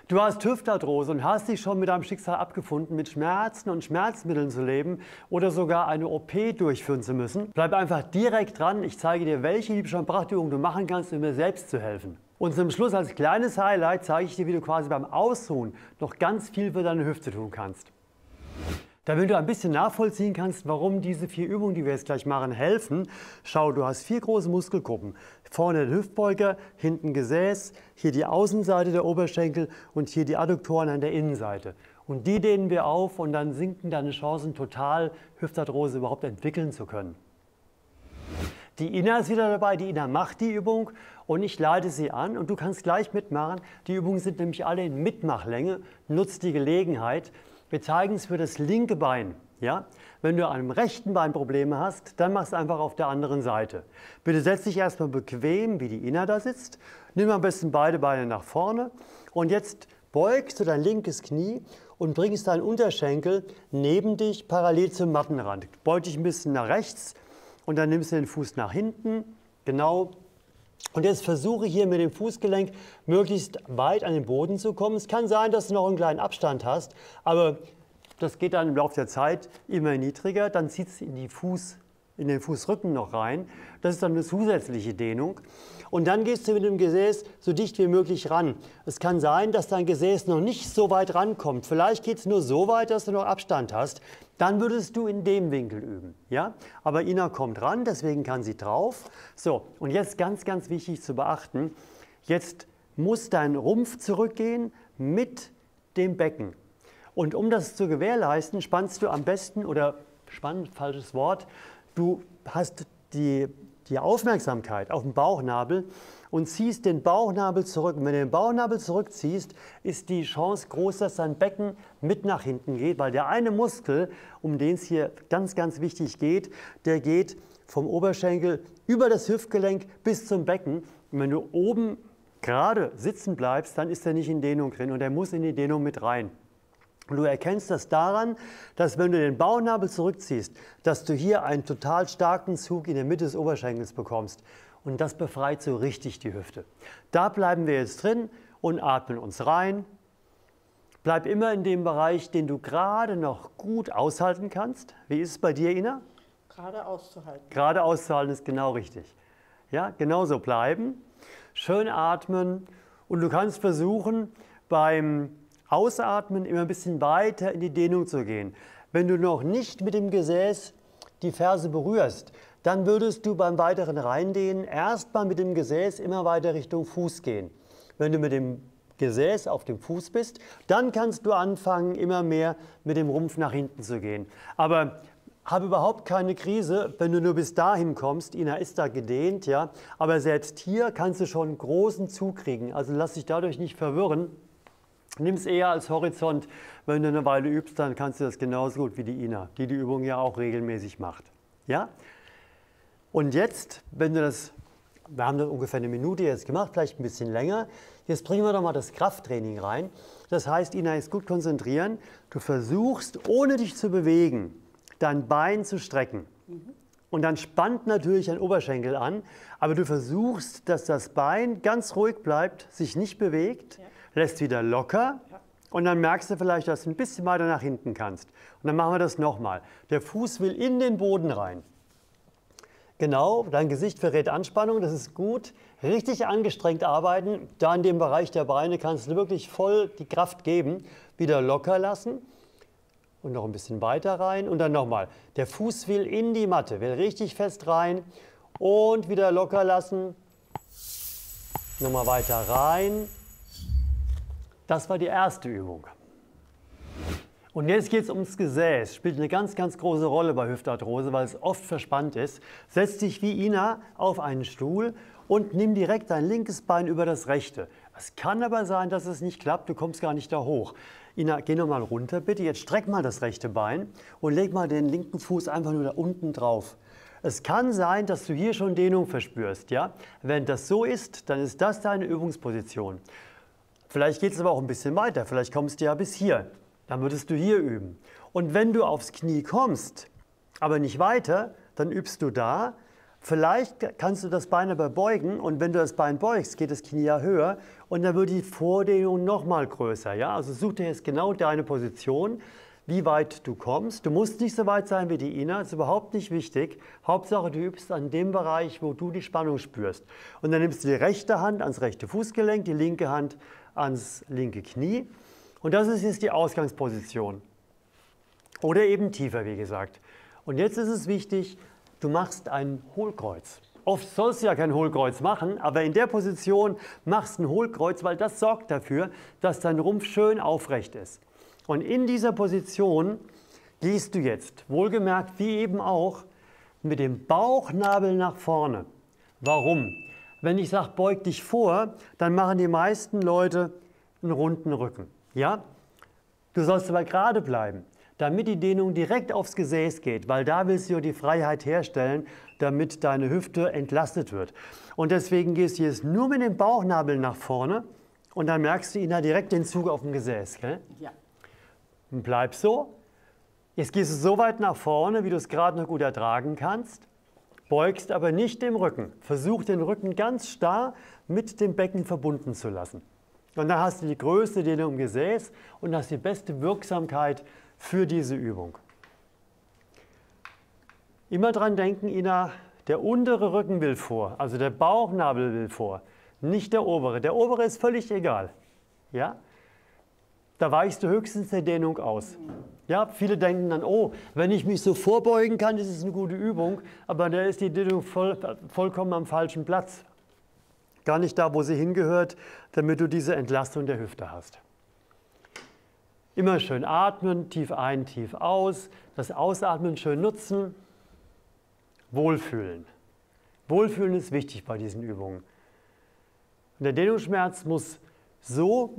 Du hast Hüftarthrose und hast dich schon mit deinem Schicksal abgefunden, mit Schmerzen und Schmerzmitteln zu leben oder sogar eine OP durchführen zu müssen. Bleib einfach direkt dran. Ich zeige dir, welche Liebscher- und Prachtübungen du machen kannst, um dir selbst zu helfen. Und zum Schluss als kleines Highlight zeige ich dir, wie du quasi beim Ausruhen noch ganz viel für deine Hüfte tun kannst. Damit du ein bisschen nachvollziehen kannst, warum diese 4 Übungen, die wir jetzt gleich machen, helfen, schau, du hast 4 große Muskelgruppen. Vorne der Hüftbeuger, hinten Gesäß, hier die Außenseite der Oberschenkel und hier die Adduktoren an der Innenseite. Und die dehnen wir auf und dann sinken deine Chancen total, Hüftarthrose überhaupt entwickeln zu können. Die Ina ist wieder dabei, die Ina macht die Übung und ich leite sie an und du kannst gleich mitmachen. Die Übungen sind nämlich alle in Mitmachlänge, nutzt die Gelegenheit. Wir zeigen es für das linke Bein. Ja? Wenn du an dem rechten Bein Probleme hast, dann mach es einfach auf der anderen Seite. Bitte setz dich erstmal bequem, wie die Ina da sitzt. Nimm am besten beide Beine nach vorne und jetzt beugst du dein linkes Knie und bringst deinen Unterschenkel neben dich parallel zum Mattenrand. Beug dich ein bisschen nach rechts und dann nimmst du den Fuß nach hinten. Genau. Und jetzt versuche hier mit dem Fußgelenk möglichst weit an den Boden zu kommen. Es kann sein, dass du noch einen kleinen Abstand hast, aber das geht dann im Laufe der Zeit immer niedriger. Dann zieht es in den Fußrücken noch rein. Das ist dann eine zusätzliche Dehnung. Und dann gehst du mit dem Gesäß so dicht wie möglich ran. Es kann sein, dass dein Gesäß noch nicht so weit rankommt. Vielleicht geht es nur so weit, dass du noch Abstand hast. Dann würdest du in dem Winkel üben. Ja? Aber Ina kommt ran, deswegen kann sie drauf. So, und jetzt ganz, ganz wichtig zu beachten, jetzt muss dein Rumpf zurückgehen mit dem Becken. Und um das zu gewährleisten, spannst du am besten, oder spann, falsches Wort, du hast die Aufmerksamkeit auf den Bauchnabel und ziehst den Bauchnabel zurück. Und wenn du den Bauchnabel zurückziehst, ist die Chance groß, dass dein Becken mit nach hinten geht, weil der eine Muskel, um den es hier ganz, ganz wichtig geht, der geht vom Oberschenkel über das Hüftgelenk bis zum Becken. Und wenn du oben gerade sitzen bleibst, dann ist er nicht in Dehnung drin und er muss in die Dehnung mit rein. Und du erkennst das daran, dass wenn du den Bauchnabel zurückziehst, dass du hier einen total starken Zug in der Mitte des Oberschenkels bekommst. Und das befreit so richtig die Hüfte. Da bleiben wir jetzt drin und atmen uns rein. Bleib immer in dem Bereich, den du gerade noch gut aushalten kannst. Wie ist es bei dir, Ina? Gerade auszuhalten. Gerade auszuhalten ist genau richtig. Ja, genauso bleiben. Schön atmen. Und du kannst versuchen, beim Ausatmen immer ein bisschen weiter in die Dehnung zu gehen. Wenn du noch nicht mit dem Gesäß die Ferse berührst, dann würdest du beim weiteren Reindehnen erstmal mit dem Gesäß immer weiter Richtung Fuß gehen. Wenn du mit dem Gesäß auf dem Fuß bist, dann kannst du anfangen, immer mehr mit dem Rumpf nach hinten zu gehen. Aber habe überhaupt keine Krise, wenn du nur bis dahin kommst. Ina ist da gedehnt, ja. Aber selbst hier kannst du schon einen großen Zug kriegen. Also lass dich dadurch nicht verwirren. Nimm es eher als Horizont. Wenn du eine Weile übst, dann kannst du das genauso gut wie die Ina, die die Übung ja auch regelmäßig macht. Ja? Und jetzt, wenn du das, wir haben das ungefähr eine Minute jetzt gemacht, vielleicht ein bisschen länger, jetzt bringen wir doch mal das Krafttraining rein. Das heißt, Ina, ist gut konzentrieren. Du versuchst, ohne dich zu bewegen, dein Bein zu strecken. Und dann spannt natürlich dein Oberschenkel an, aber du versuchst, dass das Bein ganz ruhig bleibt, sich nicht bewegt. Ja. Lässt wieder locker und dann merkst du vielleicht, dass du ein bisschen weiter nach hinten kannst. Und dann machen wir das nochmal. Der Fuß will in den Boden rein. Genau, dein Gesicht verrät Anspannung, das ist gut. Richtig angestrengt arbeiten, da in dem Bereich der Beine kannst du wirklich voll die Kraft geben. Wieder locker lassen und noch ein bisschen weiter rein und dann nochmal. Der Fuß will in die Matte, will richtig fest rein und wieder locker lassen. Nochmal weiter rein. Das war die erste Übung. Und jetzt geht es ums Gesäß. Spielt eine ganz, ganz große Rolle bei Hüftarthrose, weil es oft verspannt ist. Setz dich wie Ina auf einen Stuhl und nimm direkt dein linkes Bein über das rechte. Es kann aber sein, dass es nicht klappt, du kommst gar nicht da hoch. Ina, geh nochmal runter bitte. Jetzt streck mal das rechte Bein und leg mal den linken Fuß einfach nur da unten drauf. Es kann sein, dass du hier schon Dehnung verspürst. Ja? Wenn das so ist, dann ist das deine Übungsposition. Vielleicht geht es aber auch ein bisschen weiter, vielleicht kommst du ja bis hier, dann würdest du hier üben. Und wenn du aufs Knie kommst, aber nicht weiter, dann übst du da, Vielleicht kannst du das Bein aber beugen und wenn du das Bein beugst, geht das Knie ja höher und dann wird die Vordehnung nochmal größer. Ja? Also such dir jetzt genau deine Position, wie weit du kommst. Du musst nicht so weit sein wie die Ina, das ist überhaupt nicht wichtig. Hauptsache du übst an dem Bereich, wo du die Spannung spürst. Und dann nimmst du die rechte Hand ans rechte Fußgelenk, die linke Hand ans linke Knie. Und das ist jetzt die Ausgangsposition. Oder eben tiefer, wie gesagt. Und jetzt ist es wichtig, du machst ein Hohlkreuz. Oft sollst du ja kein Hohlkreuz machen, aber in der Position machst du ein Hohlkreuz, weil das sorgt dafür, dass dein Rumpf schön aufrecht ist. Und in dieser Position gehst du jetzt, wohlgemerkt wie eben auch, mit dem Bauchnabel nach vorne. Warum? Wenn ich sage, beug dich vor, dann machen die meisten Leute einen runden Rücken. Ja? Du sollst aber gerade bleiben, damit die Dehnung direkt aufs Gesäß geht, weil da willst du die Freiheit herstellen, damit deine Hüfte entlastet wird. Und deswegen gehst du jetzt nur mit dem Bauchnabel nach vorne und dann merkst du direkt den Zug auf dem Gesäß. Gell? Ja. Und bleib so. Jetzt gehst du so weit nach vorne, wie du es gerade noch gut ertragen kannst, beugst aber nicht den Rücken. Versuch den Rücken ganz starr mit dem Becken verbunden zu lassen. Und dann hast du die größte Dehnung im Gesäß und hast die beste Wirksamkeit für diese Übung. Immer dran denken, Ina, der untere Rücken will vor, also der Bauchnabel will vor, nicht der obere. Der obere ist völlig egal. Ja? Da weichst du höchstens der Dehnung aus. Ja, viele denken dann, oh, wenn ich mich so vorbeugen kann, ist es eine gute Übung, aber da ist die Dehnung vollkommen am falschen Platz. Gar nicht da, wo sie hingehört, damit du diese Entlastung der Hüfte hast. Immer schön atmen, tief ein, tief aus, das Ausatmen schön nutzen, wohlfühlen. Wohlfühlen ist wichtig bei diesen Übungen. Und der Dehnungsschmerz muss so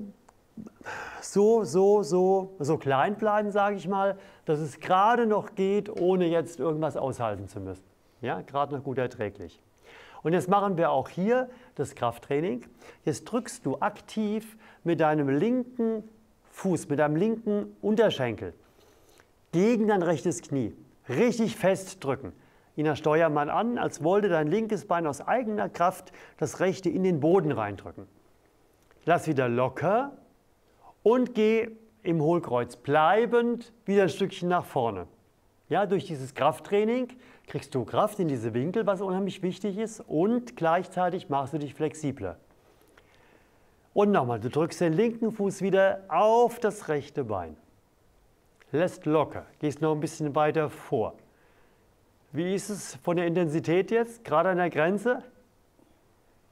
klein bleiben, sage ich mal, dass es gerade noch geht, ohne jetzt irgendwas aushalten zu müssen. Ja, gerade noch gut erträglich. Und jetzt machen wir auch hier das Krafttraining. Jetzt drückst du aktiv mit deinem linken Fuß, mit deinem linken Unterschenkel gegen dein rechtes Knie. Richtig fest drücken. Ina, steuer mal an, als wollte dein linkes Bein aus eigener Kraft das rechte in den Boden reindrücken. Lass wieder locker. Und geh im Hohlkreuz bleibend wieder ein Stückchen nach vorne. Ja, durch dieses Krafttraining kriegst du Kraft in diese Winkel, was unheimlich wichtig ist, und gleichzeitig machst du dich flexibler. Und nochmal, du drückst den linken Fuß wieder auf das rechte Bein. Lässt locker, gehst noch ein bisschen weiter vor. Wie ist es von der Intensität jetzt? Gerade an der Grenze?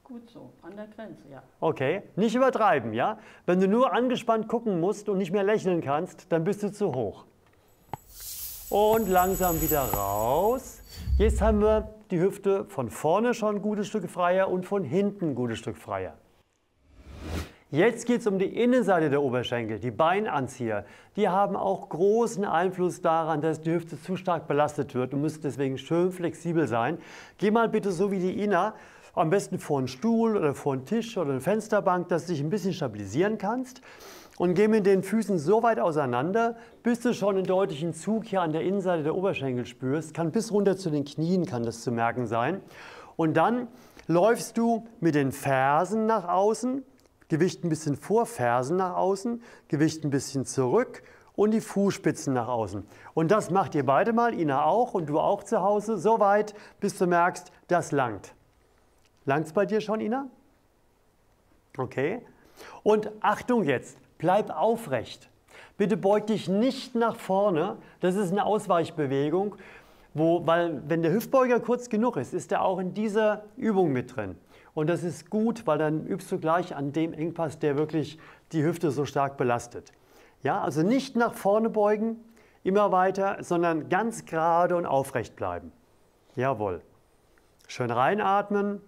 Gut so, an der Grenze, ja. Okay, nicht übertreiben, ja? Wenn du nur angespannt gucken musst und nicht mehr lächeln kannst, dann bist du zu hoch. Und langsam wieder raus. Jetzt haben wir die Hüfte von vorne schon ein gutes Stück freier und von hinten ein gutes Stück freier. Jetzt geht es um die Innenseite der Oberschenkel, die Beinanzieher. Die haben auch großen Einfluss daran, dass die Hüfte zu stark belastet wird. Du musst deswegen schön flexibel sein. Geh mal bitte so wie die Ina, am besten vor einen Stuhl oder vor einen Tisch oder eine Fensterbank, dass du dich ein bisschen stabilisieren kannst. Und geh mit den Füßen so weit auseinander, bis du schon einen deutlichen Zug hier an der Innenseite der Oberschenkel spürst. Kann bis runter zu den Knien, kann das zu merken sein. Und dann läufst du mit den Fersen nach außen, Gewicht ein bisschen vor, Fersen nach außen, Gewicht ein bisschen zurück und die Fußspitzen nach außen. Und das macht ihr beide mal, Ina auch und du auch zu Hause, so weit, bis du merkst, das langt. Langt's bei dir schon, Ina? Okay. Und Achtung jetzt, bleib aufrecht. Bitte beug dich nicht nach vorne. Das ist eine Ausweichbewegung, weil wenn der Hüftbeuger kurz genug ist, ist er auch in dieser Übung mit drin. Und das ist gut, weil dann übst du gleich an dem Engpass, der wirklich die Hüfte so stark belastet. Ja, also nicht nach vorne beugen, immer weiter, sondern ganz gerade und aufrecht bleiben. Jawohl. Schön reinatmen.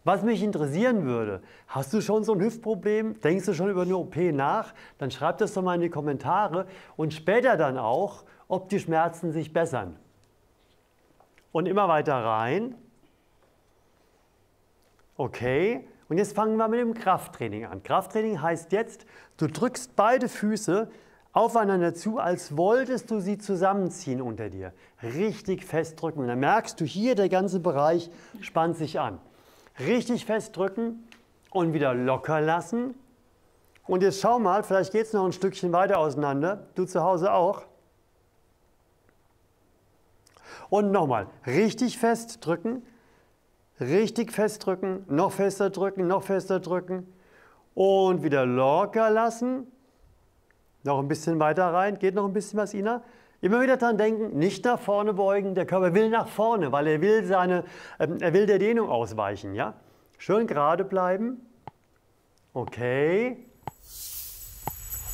Was mich interessieren würde, hast du schon so ein Hüftproblem? Denkst du schon über eine OP nach? Dann schreib das doch mal in die Kommentare und später dann auch, ob die Schmerzen sich bessern. Und immer weiter rein. Okay, und jetzt fangen wir mit dem Krafttraining an. Krafttraining heißt jetzt, du drückst beide Füße aufeinander zu, als wolltest du sie zusammenziehen unter dir. Richtig festdrücken und dann merkst du hier, der ganze Bereich spannt sich an. Richtig festdrücken und wieder locker lassen. Und jetzt schau mal, vielleicht geht es noch ein Stückchen weiter auseinander. Du zu Hause auch. Und nochmal, richtig festdrücken, noch fester drücken und wieder locker lassen. Noch ein bisschen weiter rein, geht noch ein bisschen was, Ina? Immer wieder dran denken, nicht nach vorne beugen, der Körper will nach vorne, weil er will der Dehnung ausweichen. Ja? Schön gerade bleiben. Okay.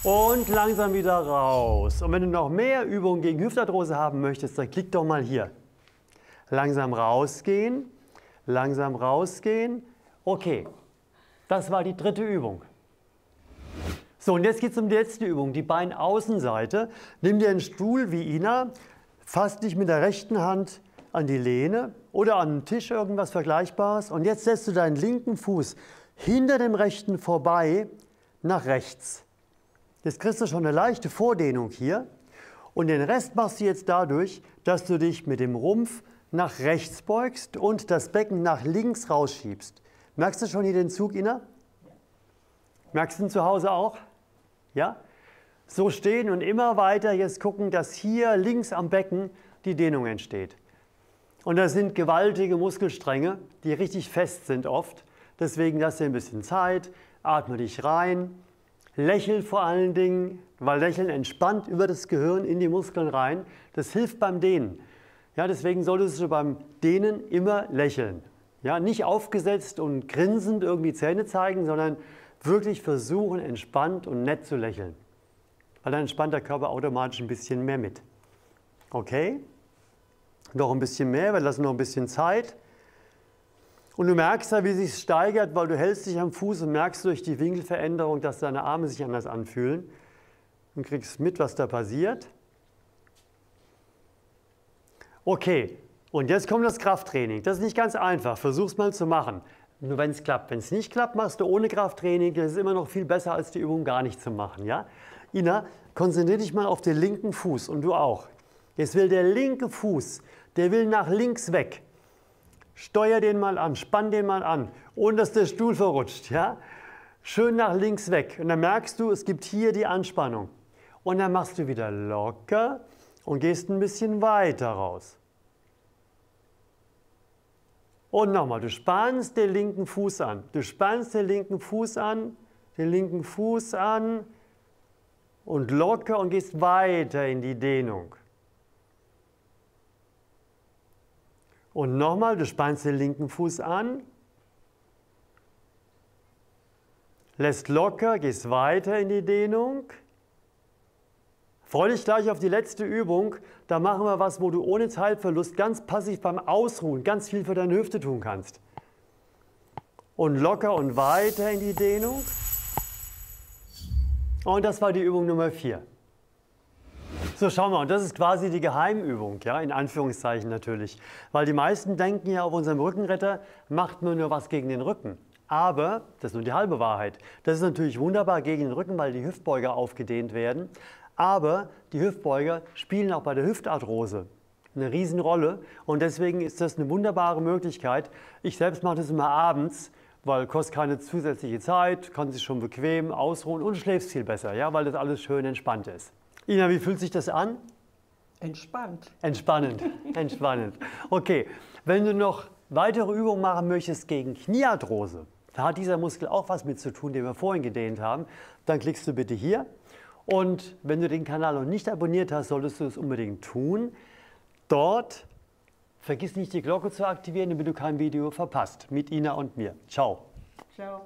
Und langsam wieder raus. Und wenn du noch mehr Übungen gegen Hüftarthrose haben möchtest, dann klick doch mal hier. Langsam rausgehen, langsam rausgehen. Okay, das war die dritte Übung. So, und jetzt geht es um die letzte Übung, die Beinaußenseite. Nimm dir einen Stuhl wie Ina, fass dich mit der rechten Hand an die Lehne oder an den Tisch, irgendwas Vergleichbares. Und jetzt setzt du deinen linken Fuß hinter dem rechten vorbei nach rechts. Jetzt kriegst du schon eine leichte Vordehnung hier. Und den Rest machst du jetzt dadurch, dass du dich mit dem Rumpf nach rechts beugst und das Becken nach links rausschiebst. Merkst du schon hier den Zug, Ina? Merkst du ihn zu Hause auch? Ja? So stehen und immer weiter jetzt gucken, dass hier links am Becken die Dehnung entsteht. Und das sind gewaltige Muskelstränge, die richtig fest sind oft. Deswegen lass dir ein bisschen Zeit, atme dich rein, lächel vor allen Dingen, weil Lächeln entspannt über das Gehirn in die Muskeln rein. Das hilft beim Dehnen. Ja, deswegen solltest du beim Dehnen immer lächeln. Ja, nicht aufgesetzt und grinsend irgendwie Zähne zeigen, sondern wirklich versuchen, entspannt und nett zu lächeln. Weil dann entspannt der Körper automatisch ein bisschen mehr mit. Okay? Noch ein bisschen mehr, wir lassen noch ein bisschen Zeit. Und du merkst ja, wie es sich steigert, weil du hältst dich am Fuß und merkst durch die Winkelveränderung, dass deine Arme sich anders anfühlen. Und kriegst mit, was da passiert. Okay, und jetzt kommt das Krafttraining. Das ist nicht ganz einfach, versuch's mal zu machen. Nur wenn es klappt. Wenn es nicht klappt, machst du ohne Krafttraining. Das ist immer noch viel besser, als die Übung gar nicht zu machen. Ja? Ina, konzentriere dich mal auf den linken Fuß und du auch. Jetzt will der linke Fuß, der will nach links weg. Steuer den mal an, spann den mal an, ohne dass der Stuhl verrutscht. Ja? Schön nach links weg. Und dann merkst du, es gibt hier die Anspannung. Und dann machst du wieder locker und gehst ein bisschen weiter raus. Und nochmal, du spannst den linken Fuß an. Du spannst den linken Fuß an, den linken Fuß an und locker und gehst weiter in die Dehnung. Und nochmal, du spannst den linken Fuß an, lässt locker, gehst weiter in die Dehnung. Freue dich gleich auf die letzte Übung. Da machen wir was, wo du ohne Zeitverlust ganz passiv beim Ausruhen ganz viel für deine Hüfte tun kannst. Und locker und weiter in die Dehnung. Und das war die Übung Nummer 4. So, schauen wir, und das ist quasi die Geheimübung, ja, in Anführungszeichen natürlich. Weil die meisten denken ja, auf unserem Rückenretter macht man nur was gegen den Rücken. Aber, das ist nur die halbe Wahrheit, das ist natürlich wunderbar gegen den Rücken, weil die Hüftbeuger aufgedehnt werden. Aber die Hüftbeuger spielen auch bei der Hüftarthrose eine Riesenrolle und deswegen ist das eine wunderbare Möglichkeit. Ich selbst mache das immer abends, weil kostet keine zusätzliche Zeit, kann sich schon bequem ausruhen und schläfst viel besser, ja, weil das alles schön entspannt ist. Ina, wie fühlt sich das an? Entspannt. Entspannend, entspannend. Okay, wenn du noch weitere Übungen machen möchtest gegen Kniearthrose, da hat dieser Muskel auch was mit zu tun, den wir vorhin gedehnt haben, dann klickst du bitte hier. Und wenn du den Kanal noch nicht abonniert hast, solltest du es unbedingt tun. Dort vergiss nicht die Glocke zu aktivieren, damit du kein Video verpasst. Mit Ina und mir. Ciao. Ciao.